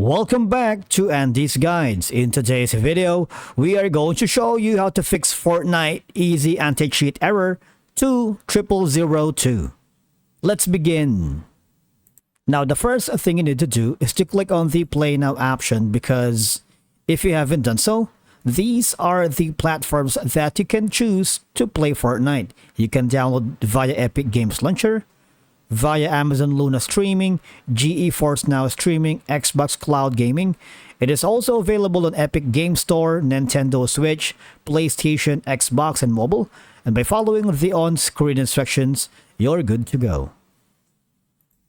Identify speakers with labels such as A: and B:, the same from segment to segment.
A: Welcome back to Andy's Guides. In today's video, we are going to show you how to fix Fortnite easy anti-cheat error 20002. Let's begin. Now, the first thing you need to do is to click on the Play Now option, because if you haven't done so, these are the platforms that you can choose to play Fortnite. You can download via Epic Games Launcher, via Amazon Luna Streaming, GeForce Now Streaming, Xbox Cloud Gaming. It is also available on Epic Game Store, Nintendo Switch, PlayStation, Xbox, and mobile. And by following the on-screen instructions, you're good to go.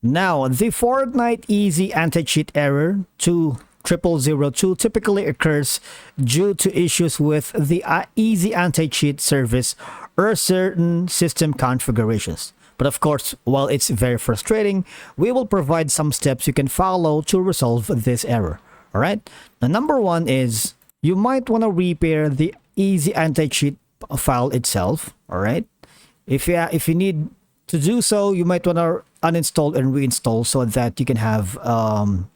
A: Now, the Fortnite easy anti-cheat error 20002 typically occurs due to issues with the easy anti-cheat service or certain system configurations. But of course, while it's very frustrating, we will provide some steps you can follow to resolve this error. Alright? The number one is you might want to repair the easy anti-cheat file itself. Alright? If you need to do so, you might want to uninstall and reinstall so that you can have an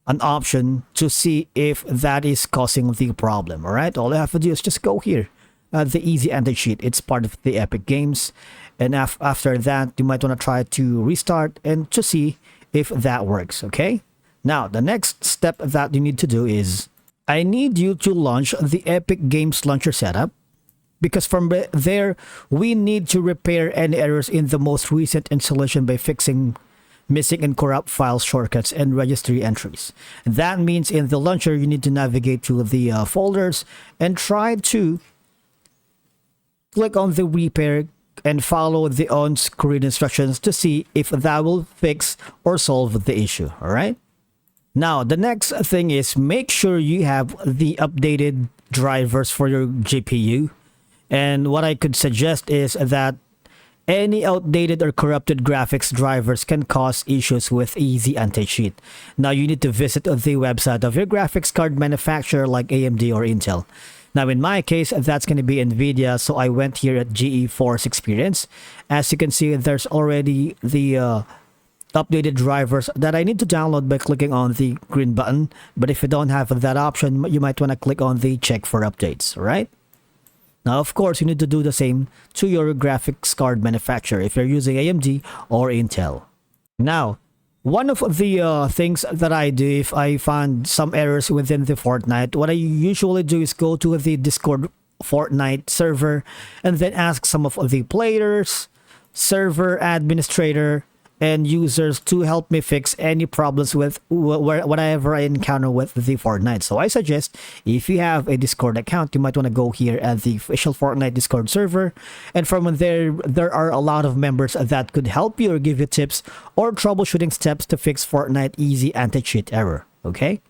A: option to see if that is causing the problem. Alright? All you have to do is just go here. The easy anti-cheat. It's part of the Epic Games. And after that, you might want to try to restart and to see if that works, okay? Now, the next step that you need to do is, I need you to launch the Epic Games Launcher setup, because from there, we need to repair any errors in the most recent installation by fixing missing and corrupt file shortcuts and registry entries. That means in the launcher, you need to navigate to the folders and try to click on the repair and follow the on-screen instructions to see if that will fix or solve the issue. All right. Now, the next thing is make sure you have the updated drivers for your GPU. And what I could suggest is that any outdated or corrupted graphics drivers can cause issues with easy anti-cheat. Now, you need to visit the website of your graphics card manufacturer like AMD or Intel. Now, in my case, that's going to be NVIDIA, so I went here at GeForce Experience. As you can see, there's already the updated drivers that I need to download by clicking on the green button. But if you don't have that option, you might want to click on the check for updates, all right? Now, of course, you need to do the same to your graphics card manufacturer if you're using AMD or Intel. Now, one of the things that I do if I find some errors within the Fortnite, what I usually do is go to the Discord Fortnite server and then ask some of the players, server administrator, and users to help me fix any problems with whatever I encounter with the Fortnite. So I suggest if you have a Discord account, you might want to go here at the official Fortnite Discord server. And from there are a lot of members that could help you or give you tips or troubleshooting steps to fix Fortnite easy anti-cheat error. Okay?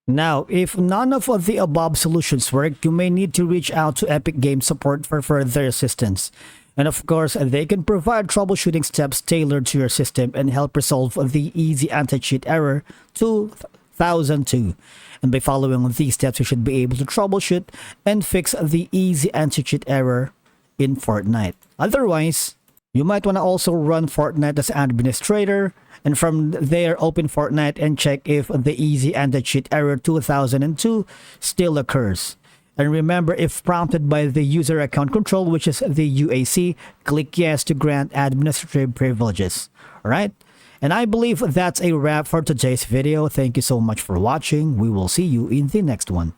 A: Now, if none of the above solutions work, you may need to reach out to Epic Games support for further assistance. And of course, they can provide troubleshooting steps tailored to your system and help resolve the easy anti-cheat error 2002. And by following these steps, you should be able to troubleshoot and fix the easy anti-cheat error in Fortnite. Otherwise, you might want to also run Fortnite as administrator, and from there open Fortnite and check if the easy anti-cheat error 2002 still occurs. And remember, if prompted by the user account control, which is the UAC, click yes to grant administrative privileges. Alright? And I believe that's a wrap for today's video. Thank you so much for watching. We will see you in the next one.